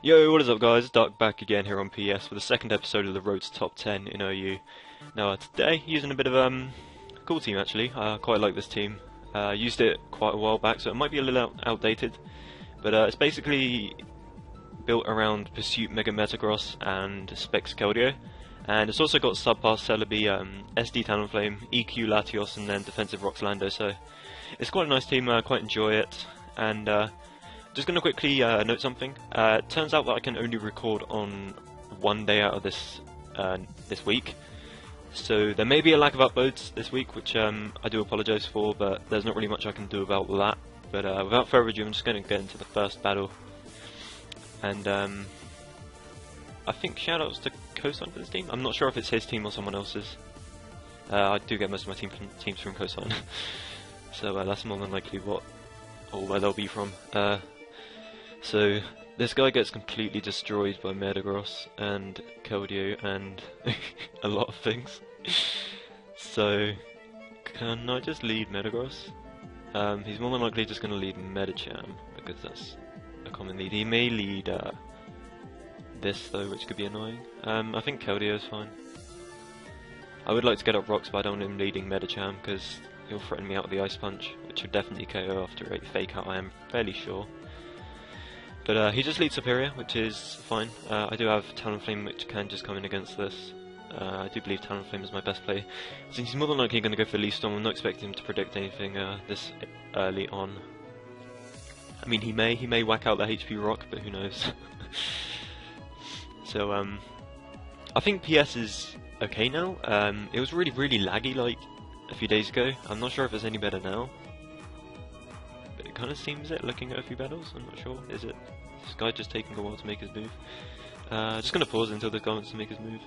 Yo, what is up guys? Duck back again here on PS for the second episode of the Road to Top 10 in OU. Now today, using a bit of cool team actually. I quite like this team. Used it quite a while back, so it might be a little outdated. But it's basically built around Pursuit Mega Metagross and Specs Keldeo. And it's also got Subpass Celebi, SD Talonflame, EQ Latios, and then Defensive Rocks Lando. So it's quite a nice team, I quite enjoy it. And just going to quickly note something. It turns out that I can only record on one day out of this week, so there may be a lack of uploads this week, which I do apologise for, but there's not really much I can do about that. But without further ado, I'm just going to get into the first battle. And I think shoutouts to Cosign for this team. I'm not sure if it's his team or someone else's. I do get most of my teams from Cosign, so that's more than likely where they'll be from. So this guy gets completely destroyed by Metagross and Keldeo and a lot of things. So can I just lead Metagross? He's more than likely just going to lead Medicham because that's a common lead. He may lead this though, which could be annoying. I think Keldeo is fine. I would like to get up rocks, but I don't want him leading Medicham because he'll threaten me out with the Ice Punch, which would definitely KO after a fake out, I am fairly sure. But he just leads Superior, which is fine. I do have Talonflame, which can just come in against this. I do believe Talonflame is my best play. Since he's more than likely going to go for Leaf Storm, I'm not expecting him to predict anything this early on. I mean, he may whack out the HP Rock, but who knows. So I think PS is okay now. It was really laggy like a few days ago. I'm not sure if it's any better now. But it kind of seems it, looking at a few battles. I'm not sure. Is it this guy just taking a while to make his move? Just going to pause until this guy wants to make his move.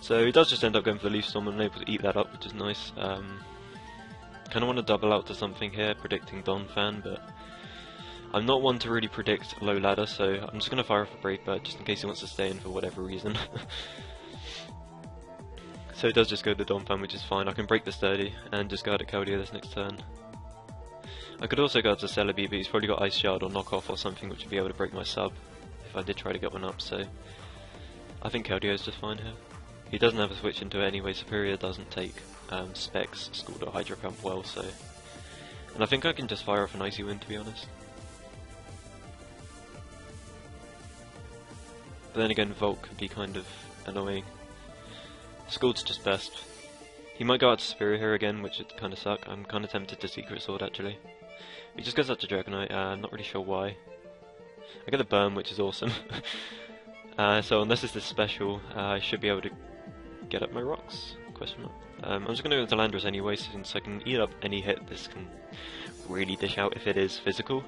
So he does just end up going for the Leaf Storm and I'm able to eat that up, which is nice. Kind of want to double out to something here, predicting Donphan, but I'm not one to really predict low ladder, so I'm just going to fire off a Brave Bird just in case he wants to stay in for whatever reason. So it does just go to Donphan, which is fine. I can break the Sturdy and just go out at Keldeo this next turn. I could also go up to Celebi, but he's probably got Ice Shard or Knockoff or something which would be able to break my sub if I did try to get one up, so I think Keldeo is just fine here. He doesn't have a switch into it anyway. Superior doesn't take Specs, Scald or Hydro Pump well, so... And I think I can just fire off an Icy Wind, to be honest. But then again, Volt could be kind of annoying. Scald's just best. He might go out to Superior here again, which would kind of suck. I'm kind of tempted to Secret Sword actually. He just goes out to Dragonite, I'm not really sure why. I get the Burn, which is awesome. So unless it's this special, I should be able to get up my rocks? Question mark. I'm just going to go into Landorus anyway, since I can eat up any hit this can really dish out if it is physical.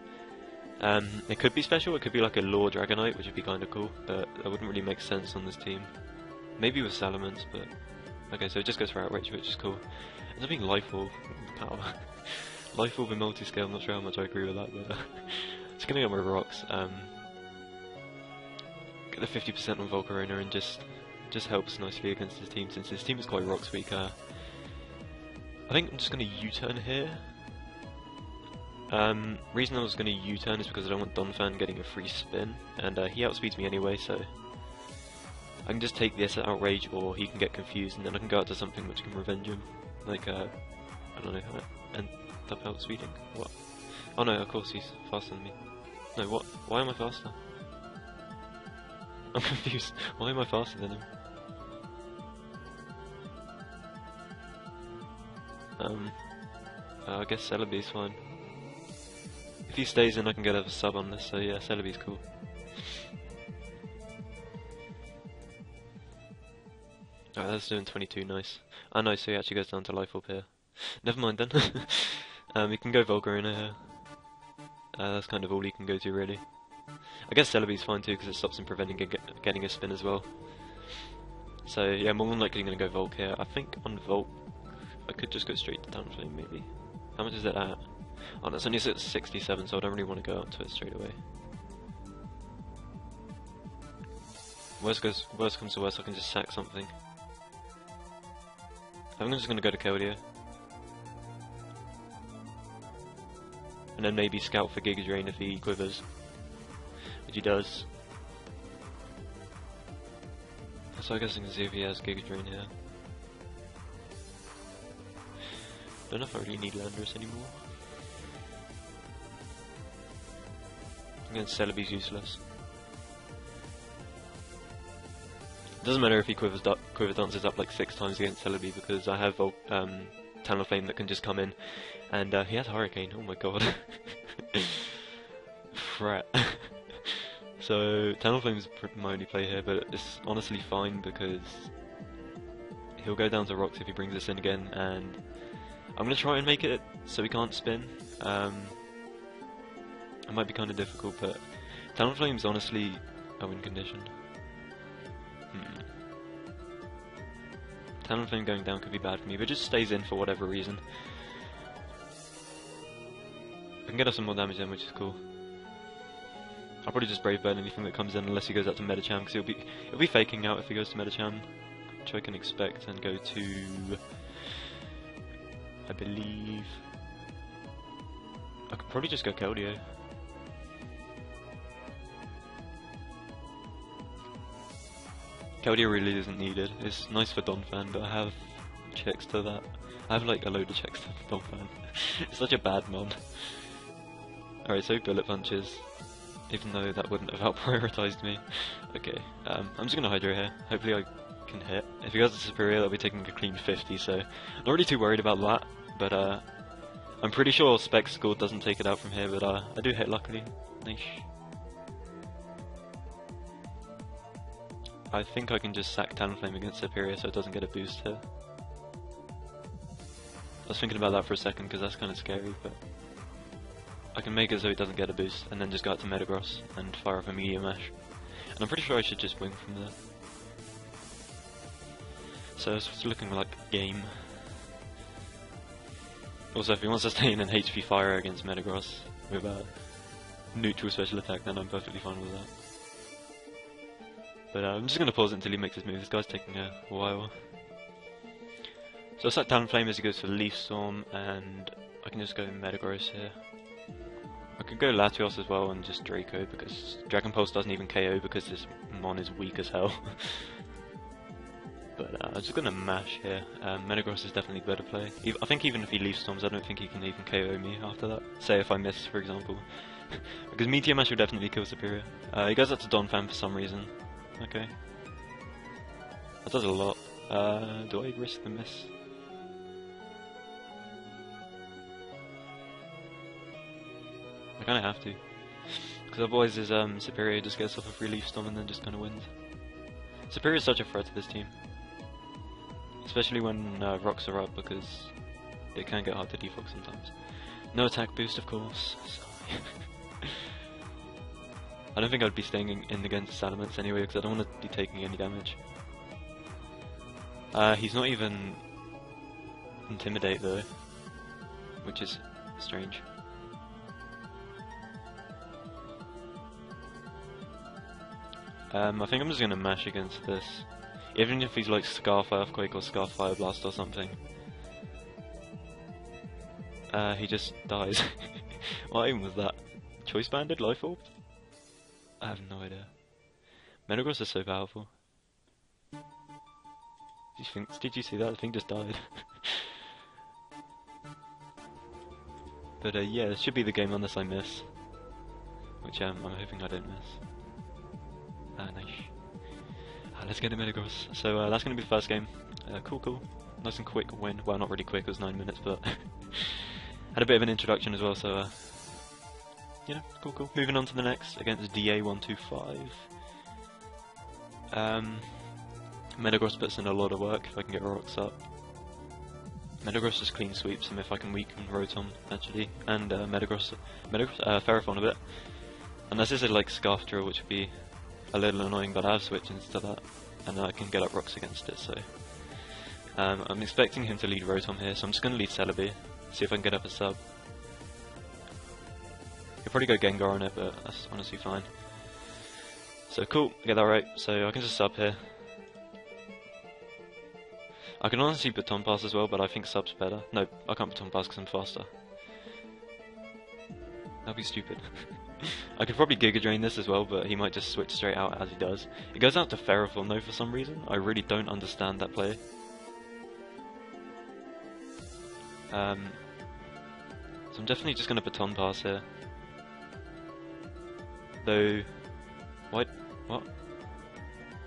It could be special, it could be like a Law Dragonite, which would be kind of cool, but that wouldn't really make sense on this team. Maybe with Salamence, but... Okay, so it just goes for Outrage, which is cool. Ends up being Life Orb power. Life Orb and Multiscale, I'm not sure how much I agree with that, but... just gonna get my rocks. Get the 50% on Volcarona and just helps nicely against his team, since his team is quite rocks weak. I think I'm just gonna U-turn here. Reason I was going to U-turn is because I don't want Donphan getting a free spin, and he outspeeds me anyway, so I can just take this at Outrage, or he can get confused, and then I can go out to something which can revenge him, like, I don't know, end up outspeeding. What? Oh no, of course he's faster than me. No, what? Why am I faster? I'm confused. Why am I faster than him? I guess Celebi's fine. If he stays in, I can get a sub on this, so yeah, Celebi's cool. Alright, that's doing 22, nice. Oh no, so he actually goes down to Life Orb here. Never mind then. He can go Volcarona here. That's kind of all he can go to, really. I guess Celebi's fine too, because it stops him preventing getting a spin as well. So yeah, more than likely going to go Volk here. I think on Volk, I could just go straight to Talonflame, maybe. How much is it at? Oh, that's only 67, so I don't really want to go up to it straight away. Worst comes to worst, I can just sack something. I'm just going to go to Keldeo. and then maybe scout for Giga Drain if he quivers. He does. So I guess I can see if he has Giga Drain here. Don't know if I really need Landorus anymore. Against Celebi's useless. It doesn't matter if he quiver dances up like 6 times against Celebi because I have Talonflame that can just come in, and he has Hurricane. Oh my god, fret. So Talonflame's my only play here, but it's honestly fine because he'll go down to Rocks if he brings this in again, and I'm gonna try and make it so he can't spin. It might be kind of difficult, but Talonflame's honestly a win condition. Talonflame going down could be bad for me, but it just stays in for whatever reason. I can get us some more damage in, which is cool. I'll probably just Brave Bird anything that comes in, unless he goes out to Medicham, because he'll be faking out if he goes to Medicham, which I can expect, and go to, I believe, I could probably just go Keldeo. Keldeo really isn't needed. It's nice for Donphan, but I have checks to that. I have like a load of checks to Donphan. It's such a bad mod. Alright, so Bullet Punches, even though that wouldn't have out-prioritized me. Okay, I'm just gonna Hydro here. Hopefully I can hit. If he goes to Superior, I'll be taking a clean 50, so not really too worried about that, but I'm pretty sure Spec Score doesn't take it out from here, but I do hit luckily. Nice. I think I can just sack Talonflame against Superior so it doesn't get a boost here. I was thinking about that for a second because that's kind of scary, but I can make it so it doesn't get a boost and then just go out to Metagross and fire off a Meteor Mash. And I'm pretty sure I should just win from there. So it's looking like game. Also, if he wants to stay in an HP Fire against Metagross with a neutral special attack, then I'm perfectly fine with that. But I'm just going to pause it until he makes his move. This guy's taking a while. So I sack Talonflame as he goes for Leaf Storm, and I can just go Metagross here. I could go Latios as well and just Draco, because Dragon Pulse doesn't even KO because this Mon is weak as hell. But I'm just going to mash here. Metagross is definitely a better play. I think even if he Leaf Storms, I don't think he can even KO me after that. Say if I miss, for example. Because Meteor Mash would definitely kill Superior. He goes up to Donphan for some reason. Okay. That does a lot. Do I risk the miss? I kinda have to. Because otherwise his Superior just gets off a free Leaf Storm and then just kinda wins. Superior is such a threat to this team. Especially when rocks are up, because it can get hard to defog sometimes. No attack boost, of course. Sorry. I don't think I'd be staying in against Salamence anyway, because I don't want to be taking any damage. He's not even Intimidate though, which is strange. I think I'm just going to mash against this, even if he's like Scarf Earthquake or Scarf Fire Blast or something. He just dies. What aim was that? Choice Banded? Life Orb? I have no idea. Metagross is so powerful. Did you see that? The thing just died. But yeah, this should be the game unless I miss. Which I'm hoping I don't miss. Nice. Let's get a Metagross. So that's going to be the first game. Cool. Nice and quick win. Well, not really quick, it was 9 minutes, but had a bit of an introduction as well, so you know, cool. Moving on to the next, against DA125. Metagross puts in a lot of work if I can get rocks up. Metagross just clean sweeps him if I can weaken Rotom, actually, and Ferrothorn a bit. Unless this is like Scarf Drill, which would be a little annoying, but I have switched into that, and I can get up rocks against it, so I'm expecting him to lead Rotom here, so I'm just going to lead Celebi, see if I can get up a sub. He'll probably go Gengar on it, but that's honestly fine. So cool, I get that right, so I can just sub here. I can honestly Baton Pass as well, but I think sub's better. No, I can't Baton Pass because I'm faster. That'd be stupid. I could probably Giga Drain this as well, but he might just switch straight out as he does. It goes out to Ferrothorn though for some reason. I really don't understand that play. So I'm definitely just going to Baton Pass here. Though... What? What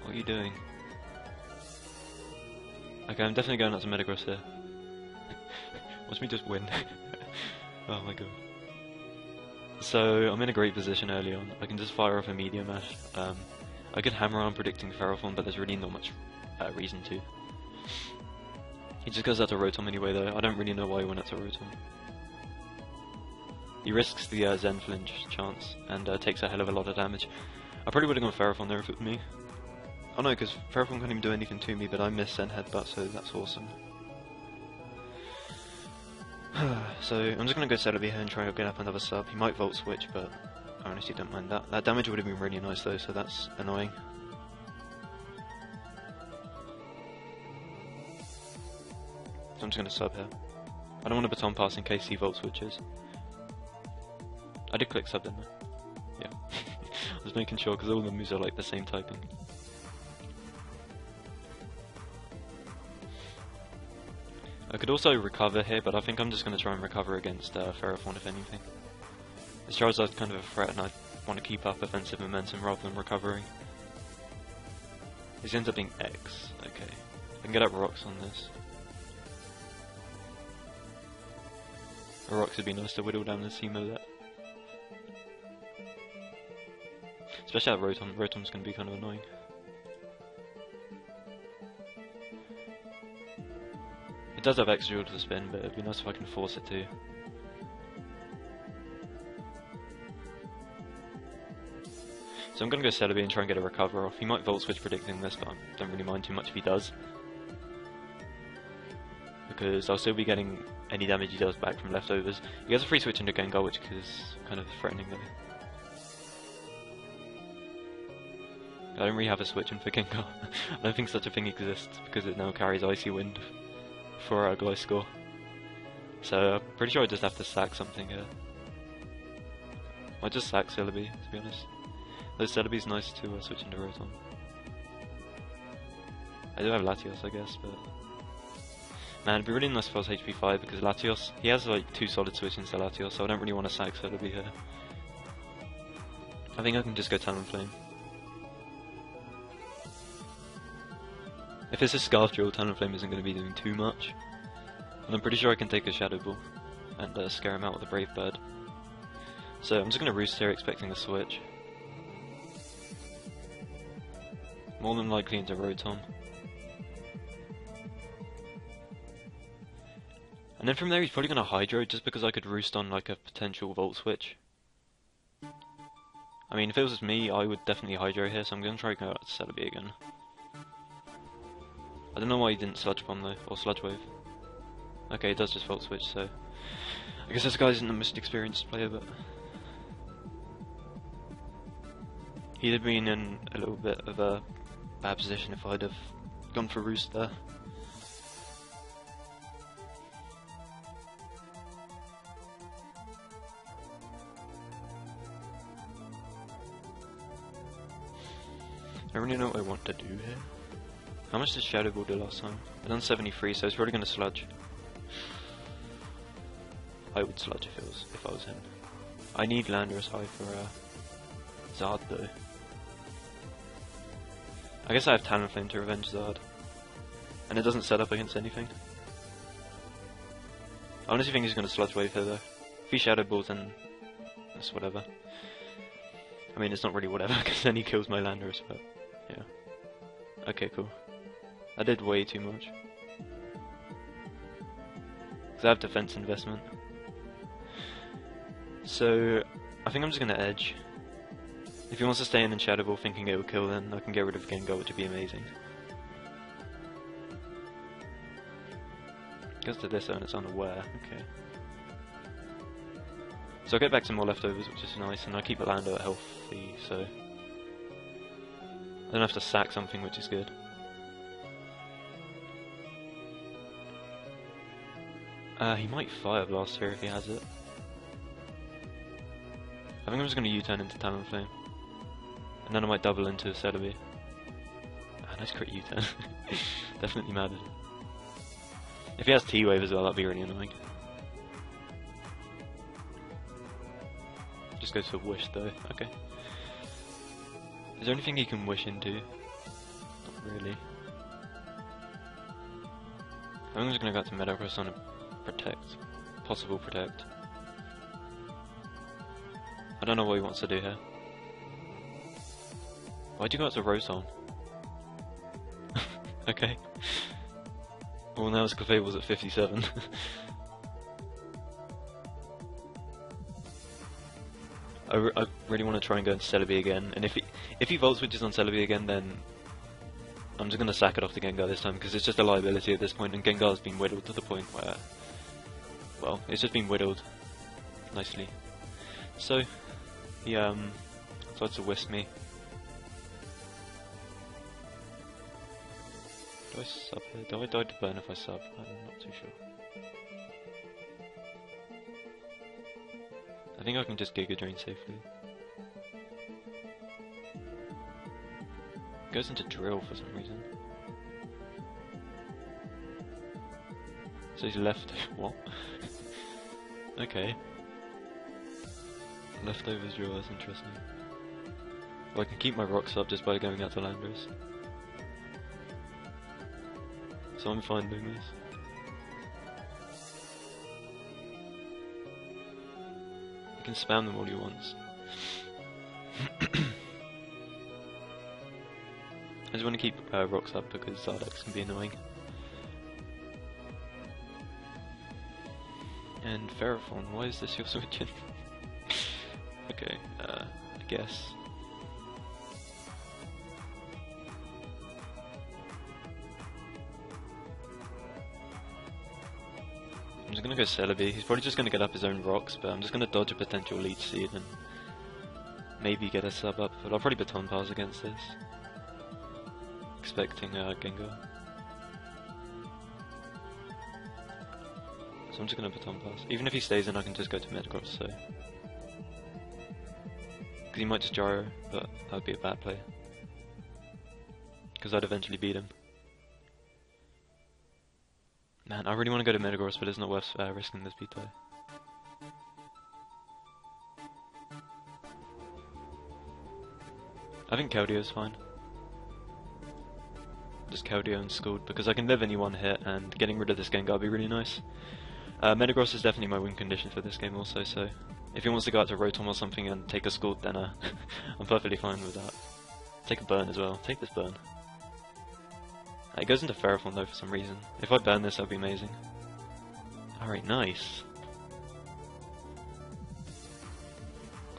are you doing? Okay, I'm definitely going out to Metagross here. Watch me just win. Oh my god. So, I'm in a great position early on. I can just fire off a Meteor Mash. I could hammer on predicting Ferrothorn, but there's really not much reason to. He just goes out to Rotom anyway though. I don't really know why he went out to Rotom. He risks the Zen Flinch chance and takes a hell of a lot of damage. I probably would have gone Ferrothorn there if it was me. Oh no, because Ferrothorn can't even do anything to me, but I miss Zen Headbutt, so that's awesome. So I'm just going to go Celebi here and try and get up another sub. He might Volt Switch, but I honestly don't mind that. That damage would have been really nice though, so that's annoying. So I'm just going to sub here. I don't want to Baton Pass in case he Volt Switches. I did click sub, didn't I? Yeah. I was making sure because all the moves are like the same typing. I could also recover here, but I think I'm just going to try and recover against Ferrothorn if anything. This Charizard's kind of a threat and I want to keep up offensive momentum rather than recovering. This ends up being X. Okay. I can get up rocks on this. A rocks would be nice to whittle down the Teemo that. Especially at Rotom. Rotom's going to be kind of annoying. It does have extra to the spin, but it'd be nice if I can force it to. So I'm going to go Celebi and try and get a recover off. He might Volt Switch predicting this, but I don't really mind too much if he does. Because I'll still be getting any damage he does back from leftovers. He has a free switch into Gengar, which is kind of threatening though. I don't really have a switch in for Gengar. I don't think such a thing exists, because it now carries Icy Wind for Gliscor. So I'm pretty sure I just have to sack something here. I just sack Celebi, to be honest. Though Celebi's nice to switch into Rotom. I do have Latios, I guess, but... Man, it'd be really nice if I was HP 5, because Latios, he has like 2 solid switches to Latios, so I don't really want to sack Celebi here. I think I can just go Talonflame. If it's a Scarf Drill, Talonflame isn't going to be doing too much. And I'm pretty sure I can take a Shadow Ball and scare him out with a Brave Bird. So I'm just going to Roost here expecting a switch. More than likely into Rotom. And then from there he's probably going to Hydro just because I could Roost on like a potential Volt Switch. I mean if it was me I would definitely Hydro here, so I'm going to try and go out to Celebi again. I don't know why he didn't Sludge Bomb though, or Sludge Wave. Okay, it does just Volt Switch, so... I guess this guy isn't the most experienced player, but... He'd have been in a little bit of a bad position if I'd have gone for Roost there. I don't really know what I want to do here. How much did Shadow Ball do last time? I done 73, so it's probably going to Sludge. I would Sludge if I was him. I need Landorus High for Zard though. I guess I have Talonflame to revenge Zard. And it doesn't set up against anything. I honestly think he's going to Sludge Wave here though. If he Shadow Balls then that's whatever. I mean it's not really whatever because then he kills my Landorus, but yeah. Okay, cool. I did way too much. Because I have defense investment. So, I think I'm just going to Edge. If he wants to stay in Shadow Ball thinking it will kill, then I can get rid of Gengar, which would be amazing. Goes to this and it's unaware, okay. So I'll get back some more leftovers, which is nice, and I keep Orlando at healthy, so... I don't have to sack something, which is good. He might Fire Blast here if he has it. I think I'm just going to U-turn into Talonflame. And then I might double into Celebi. Ah, nice crit U-turn. Definitely mattered. If he has T-Wave as well, that'd be really annoying. Just goes for Wish though, okay. Is there anything he can Wish into? Not really. I'm just going to go to Metagross on a Protect. Possible Protect. I don't know what he wants to do here. Why'd you go out to Rotom? Okay. Well, now his Clefable's at 57. I really want to try and go into Celebi again, and if he Volt Switches on Celebi again, then I'm just going to sack it off to Gengar this time, because it's just a liability at this point, and Gengar's been whittled to the point where, well, it's just been whittled nicely. So, he tried to Wisp me. Do I sub here? Do I die to burn if I sub? I'm not too sure. I think I can just Giga Drain safely. Goes into Drill for some reason. So he's left. What? Okay. Leftovers Drill, that's interesting. Well, I can keep my Rocks up just by going out to Landorus. So I'm fine doing this. You can spam them all you want. I just want to keep Rocks up because Zardex can be annoying. And Ferrothorn, why is this your switching? Okay, I guess. I'm just gonna go Celebi. He's probably just gonna get up his own Rocks, but I'm just gonna dodge a potential Leech Seed and maybe get a sub up, but I'll probably Baton Pass against this. Expecting Gengar. So I'm just gonna Baton Pass. Even if he stays in, I can just go to Metagross, so. Because he might just Gyro, but that would be a bad play. Because I'd eventually beat him. Man, I really want to go to Metagross, but it's not worth risking this beat though. I think Keldeo is fine. Just Keldeo and Scald, because I can live any one hit, and getting rid of this Gengar would be really nice. Metagross is definitely my win condition for this game also, so if he wants to go out to Rotom or something and take a Scald, then I'm perfectly fine with that. Take a Burn as well. Take this Burn. It goes into Ferrothorn though for some reason. If I burn this, that would be amazing. Alright, nice.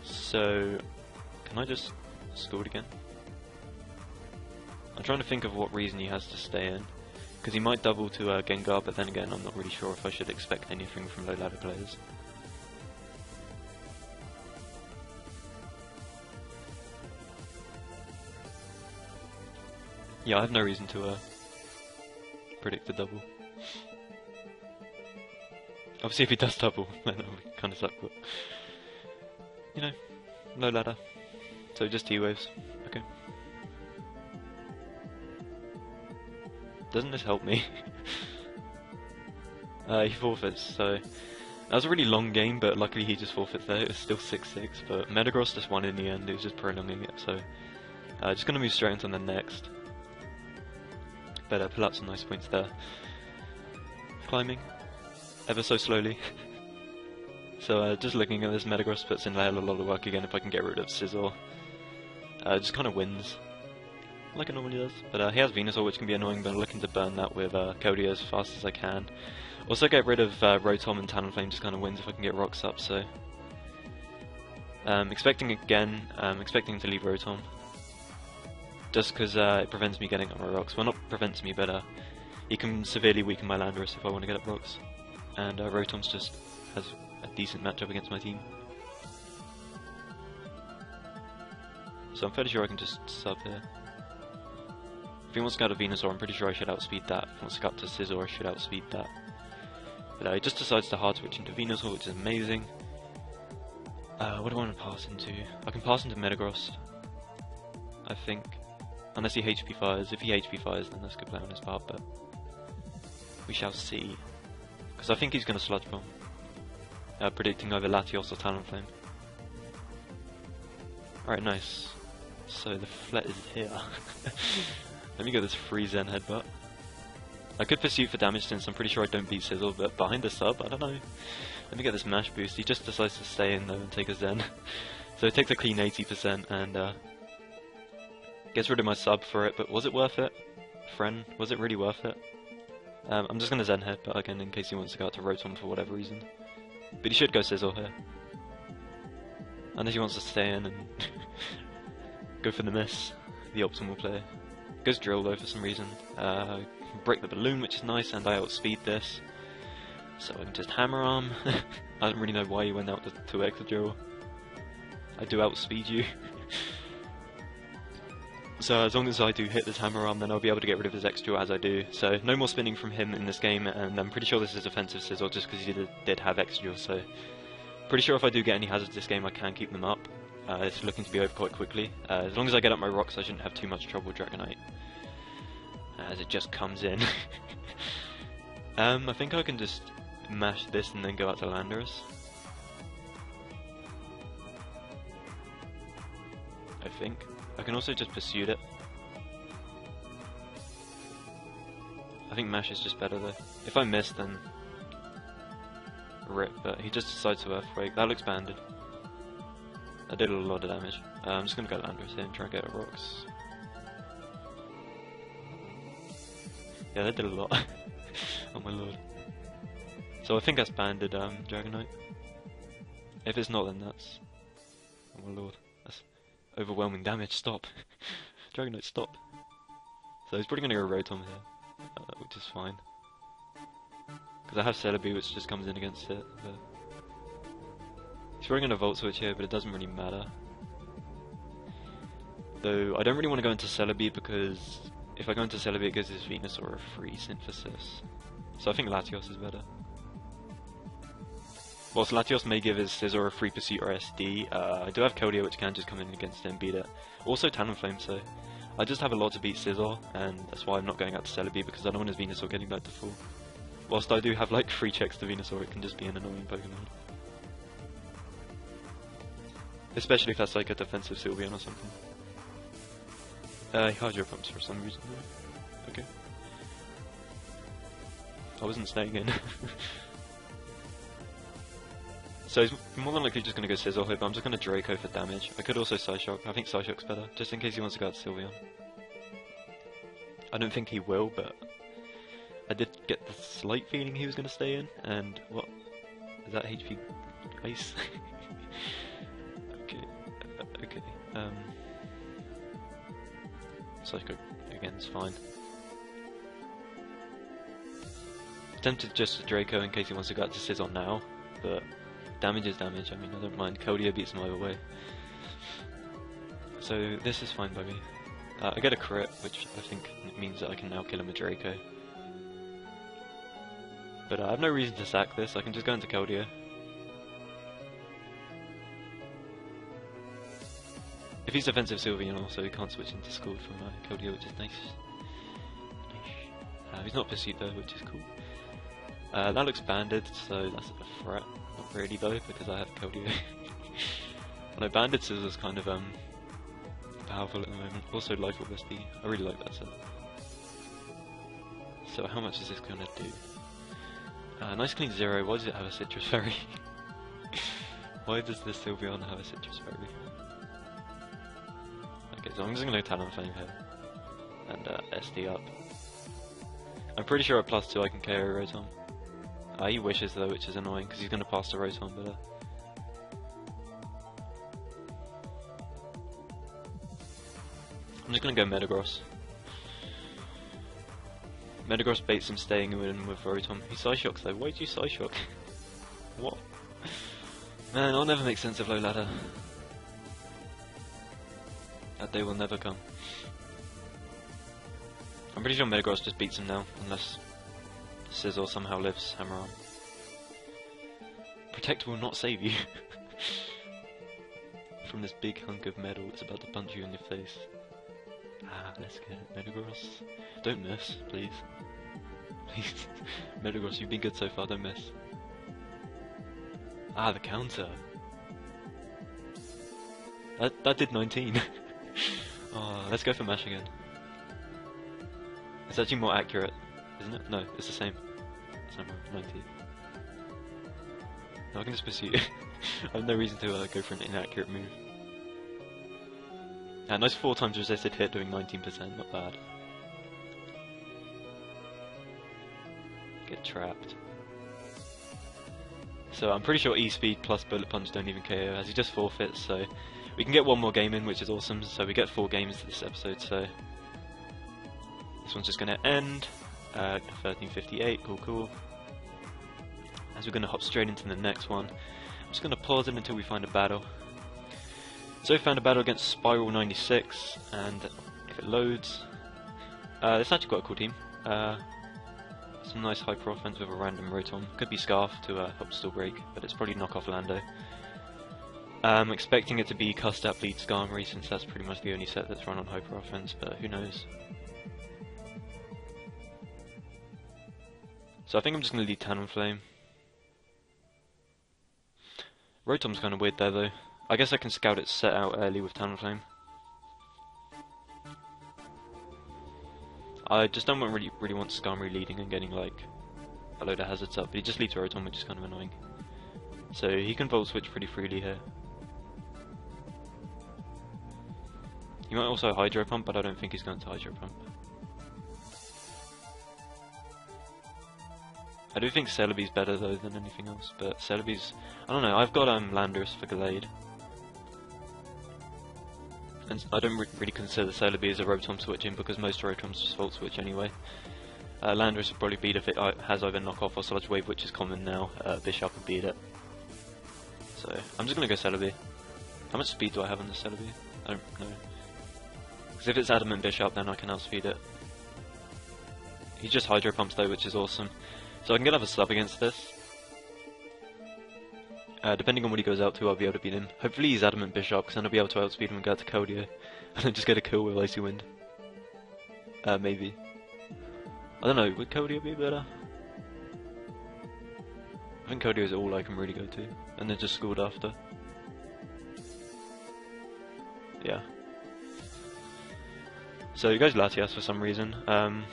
So, can I just Scald again? I'm trying to think of what reason he has to stay in. Because he might double to Gengar, but then again, I'm not really sure if I should expect anything from low ladder players. Yeah, I have no reason to predict the double. Obviously if he does double, then that would kind of suck, but you know, low ladder. So just T-Waves, okay. Doesn't this help me? He forfeits, so that was a really long game, but luckily he just forfeits there. It was still 6-6, but Metagross just won in the end. It was just prolonging it, so just gonna move straight into the next. Better pull out some nice points there. Climbing, ever so slowly. So just looking at this, Metagross puts in a hell of a lot of work again. If I can get rid of Scizor, just kind of wins. Like it normally does, but he has Venusaur, which can be annoying, but I'm looking to burn that with Keldeo as fast as I can. Also get rid of Rotom, and Talonflame just kind of wins if I can get Rocks up, so... expecting again, expecting to leave Rotom. Just because it prevents me getting up my Rocks. Well, not prevents me, but he can severely weaken my Landorus if I want to get up Rocks. And Rotom's just has a decent matchup against my team. So I'm fairly sure I can just sub here. If he wants to go to Venusaur, I'm pretty sure I should outspeed that. If he wants to go up to Scizor, I should outspeed that. But he just decides to hard switch into Venusaur, which is amazing. What do I want to pass into? I can pass into Metagross, I think. Unless he HP fires. If he HP fires, then that's a good play on his part, but we shall see. Because I think he's going to Sludge Bomb. Predicting either Latios or Talonflame. Alright, nice. So the Flet is here. Let me get this free Zen Headbutt. I could Pursuit for damage since I'm pretty sure I don't beat Sizzle, but behind the sub, I don't know. Let me get this Mash boost. He just decides to stay in though and take a Zen. So it takes a clean 80% and gets rid of my sub for it, but was it worth it? Friend, was it really worth it? I'm just going to Zen Headbutt again in case he wants to go out to Rotom for whatever reason. But he should go Sizzle here. Unless he wants to stay in and go for the miss, the optimal play. Goes Drill though for some reason. Break the balloon, which is nice, and I outspeed this. So I can just Hammer Arm. I don't really know why you went out to 2x Drill. I do outspeed you. So as long as I do hit this Hammer Arm, then I'll be able to get rid of his X-Drill as I do. So no more spinning from him in this game, and I'm pretty sure this is offensive Sizzle just because he did have X-Drill, so pretty sure if I do get any hazards this game I can keep them up. It's looking to be over quite quickly. As long as I get up my rocks I shouldn't have too much trouble with Dragonite. As it just comes in. I think I can just mash this and then go out to Landorus. I think. I can also just pursue it. I think mash is just better though. If I miss then rip, but he just decides to Earthquake. That looks banded. I did a lot of damage. I'm just gonna go Landorus here and try and get a rocks. Yeah, that did a lot. Oh my lord. So I think that's banded Dragonite. If it's not, then that's... Oh my lord. That's overwhelming damage. Stop. Dragonite, stop. So he's probably going to go Rotom here, which is fine. Because I have Celebi, which just comes in against it. But he's probably going to Volt Switch here, but it doesn't really matter. Though I don't really want to go into Celebi because if I go into Celebi it gives his Venusaur a free Synthesis. So I think Latios is better. Whilst Latios may give his Scizor a free Pursuit or SD, I do have Keldeo which can just come in against it and beat it. Also Talonflame, so I just have a lot to beat Scizor, and that's why I'm not going out to Celebi because I don't want his Venusaur getting back to full. Whilst I do have like 3 checks to Venusaur, it can just be an annoying Pokemon. Especially if that's like a defensive Sylveon or something. Hydro Pumps for some reason though. Okay. I wasn't staying in. So he's more than likely just going to go Scizor here, but I'm just going to Draco for damage. I could also Psyshock. I think Psyshock's better, just in case he wants to go out to Sylveon. I don't think he will, but I did get the slight feeling he was going to stay in, and what? Is that HP Ice? Okay, okay. Psycho again is fine. Tempted just to Draco in case he wants to go out to Scizor now, but damage is damage. I mean, I don't mind. Keldeo beats him either way. So this is fine by me. I get a crit, which I think means that I can now kill him with Draco. But I have no reason to sack this. I can just go into Keldeo. If he's defensive Sylveon also, he can't switch into Scald from Keldeo, which is nice. He's not Pursuit though, which is cool. That looks banded, so that's a threat. Not really though, because I have Keldeo. Although banded Scissor's kind of powerful at the moment. Also Life Orb SD. I really like that set. So how much is this gonna do? Nice clean 0. Why does it have a Citrus Fairy? Why does this Sylveon have a Citrus Fairy? Okay, so I'm just gonna Talonflame here. And SD up. I'm pretty sure at +2 I can KO Rotom. He wishes though, which is annoying because he's going to pass the Rotom better. I'm just going to go Metagross. Metagross baits him staying in with Rotom. He Psyshocks though. Why did you Psyshock? What? Man, I'll never make sense of low ladder. That day will never come. I'm pretty sure Metagross just beats him now, unless Scizor somehow lives Hammer Arm. Protect will not save you. from this big hunk of metal that's about to punch you in the face. Ah, let's get it. Metagross. Don't miss, please. Please. Metagross, you've been good so far, don't miss. Ah, the counter. That did 19. Oh, let's go for mash again. It's actually more accurate, isn't it? No, it's the same. It's not 90. No, I can just pursue. I have no reason to go for an inaccurate move. Nice 4 times resisted hit doing 19%, not bad. Get trapped. So I'm pretty sure E-Speed plus Bullet Punch don't even KO, as he just forfeits, so we can get one more game in, which is awesome. So we get 4 games to this episode, so this one's just going to end. 13:58, cool. As we're going to hop straight into the next one. I'm just going to pause it until we find a battle. So we found a battle against Spiral 96, and if it loads, it's actually quite a cool team. Some nice hyper offense with a random Rotom. Could be Scarf to help still break, but it's probably knock off Lando. I'm expecting it to be Custap lead Skarmory, since that's pretty much the only set that's run on hyper offense, but who knows. So I think I'm just going to lead Talonflame. Rotom's kind of weird there though. I guess I can scout its set out early with Talonflame. I just don't really want Skarmory leading and getting like a load of hazards up, but he just leads Rotom, which is kind of annoying. So he can Volt Switch pretty freely here. He might also Hydro Pump, but I don't think he's going to Hydro Pump. I do think Celebi's better though than anything else, but Celebi's... I don't know, I've got Landorus for Gallade. And I don't really consider Celebi as a Rotom switching because most Rotoms just Volt Switch anyway. Landorus would probably beat if it has either Knock Off or Sludge Wave, which is common now. Bishop would beat it. So, I'm just going to go Celebi. How much speed do I have on this Celebi? I don't know. Because if it's Adamant Bishop, then I can outspeed it. He just Hydro Pumps though, which is awesome. So I can get another sub against this. Depending on what he goes out to, I'll be able to beat him. Hopefully he's Adamant Bishop, because then I'll be able to outspeed him and go out to Keldeo. And then just get a kill with Icy Wind. Maybe. I don't know, would Keldeo be better? I think Keldeo is all I can really go to. And then just Schooled after. Yeah. So he goes Latias for some reason. I'm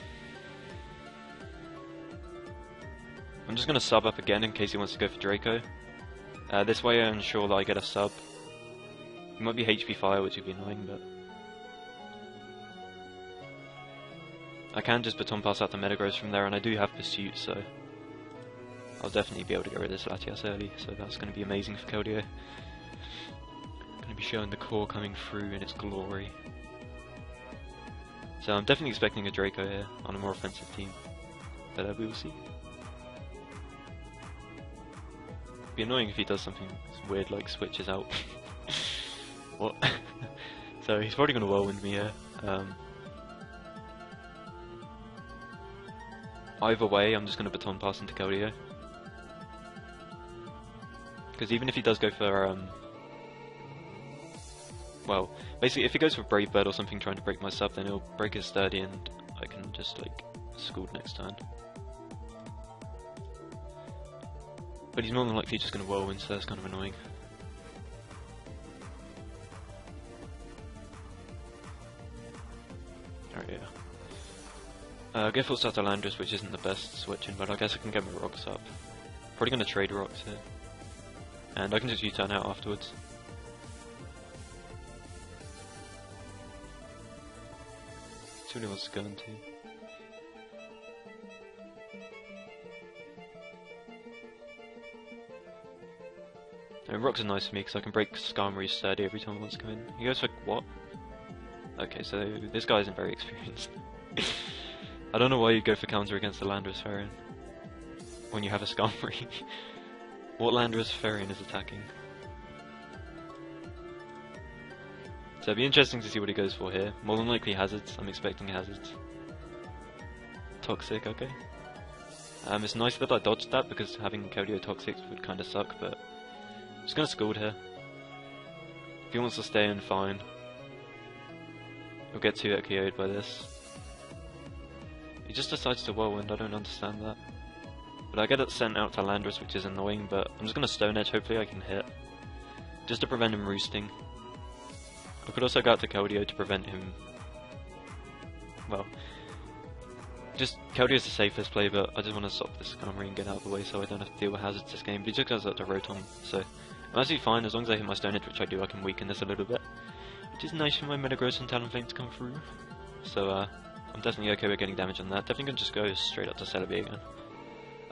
just going to sub up again in case he wants to go for Draco. This way I ensure that I get a sub. It might be HP Fire, which would be annoying, but... I can just Baton Pass out to Metagross from there, and I do have Pursuit, so... I'll definitely be able to get rid of this Latias early, so that's going to be amazing for Keldeo. Going to be showing the core coming through in its glory. So I'm definitely expecting a Draco here, on a more offensive team. But we will see. It'd be annoying if he does something weird like switches out. What? So he's probably going to Whirlwind me here. Either way, I'm just going to Baton Pass into Keldeo. Because even if he does go for, well, basically if he goes for Brave Bird or something trying to break my sub, then he'll break his Sturdy and I can just, like, Schooled next turn. But he's more than likely just going to Whirlwind, so that's kind of annoying. Alright, yeah. Go full start to Landorus, which isn't the best switching, but I guess I can get my rocks up. Probably going to trade rocks here. And I can just U-turn out afterwards. See what he wants to go into. And rocks are nice for me because I can break Skarmory's Sturdy every time he wants to come in. He goes for what? Okay, so this guy isn't very experienced. I don't know why you'd go for counter against the Landorus Fairy when you have a Skarmory. What Landorus Fairy is attacking? So it'd be interesting to see what he goes for here. More than likely hazards. I'm expecting hazards. Toxic, okay. It's nice that I dodged that because having Keldeo Toxic would kind of suck, but I'm just gonna Scald here. he wants to stay in, fine. He'll get 2 KO'd by this. He just decides to Whirlwind, I don't understand that. But I get it sent out to Landorus, which is annoying, but I'm just going to Stone Edge, hopefully I can hit. Just to prevent him roosting. I could also go out to Keldeo to prevent him... Well... Just, Keldeo is the safest play, but I just want to stop this Skarmory and get out of the way so I don't have to deal with hazards this game. But he just goes out to Rotom, so... I'm actually fine, as long as I hit my Stone Edge, which I do, I can weaken this a little bit. Which is nice for my Metagross and Talonflame to come through. So, I'm definitely okay with getting damage on that. Definitely gonna just go straight up to Celebi again.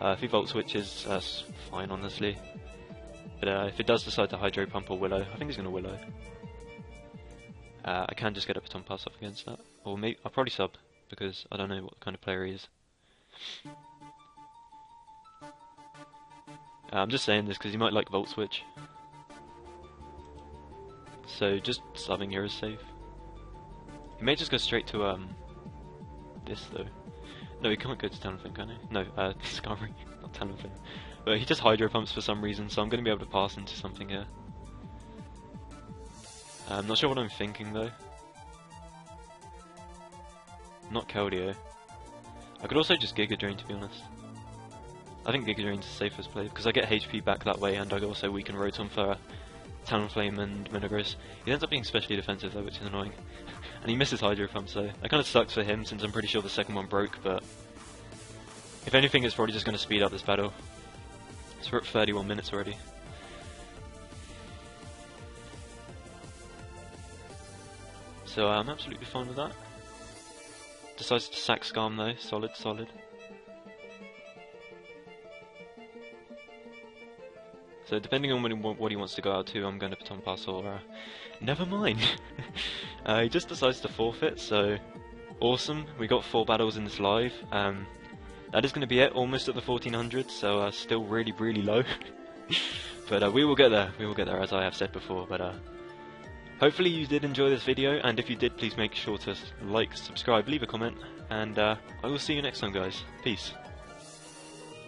If he Volt Switches, that's fine, honestly. But if it does decide to Hydro Pump or Willow, I think he's gonna Willow. I can just get a Baton Pass off against that. Or maybe, I'll probably sub, because I don't know what kind of player he is. I'm just saying this because he might like Volt Switch. So just subbing here is safe. He may just go straight to this though. No, he can't go to Talonflame, can he? No, Skarmory, not Talonflame. But he just Hydro Pumps for some reason, so I'm going to be able to pass into something here. I'm not sure what I'm thinking though. Not Keldeo. I could also just Giga Drain, to be honest. I think Giga Drain's the safest play because I get HP back that way, and I also weaken Rotom for Talonflame and Metagross. He ends up being specially defensive though, which is annoying. And he misses Hydro Pump, so that kind of sucks for him since I'm pretty sure the second one broke, but if anything it's probably just going to speed up this battle. So we're at 31 minutes already. So I'm absolutely fine with that. Decides to sack Skarm though, solid, solid. So depending on what he wants to go out to, I'm going to Baton Pass or never mind. He just decides to forfeit, so awesome. We got 4 battles in this live. That is going to be it, almost at the 1400, so still really, really low. But we will get there, as I have said before. But hopefully you did enjoy this video, and if you did, please make sure to like, subscribe, leave a comment, and I will see you next time, guys. Peace.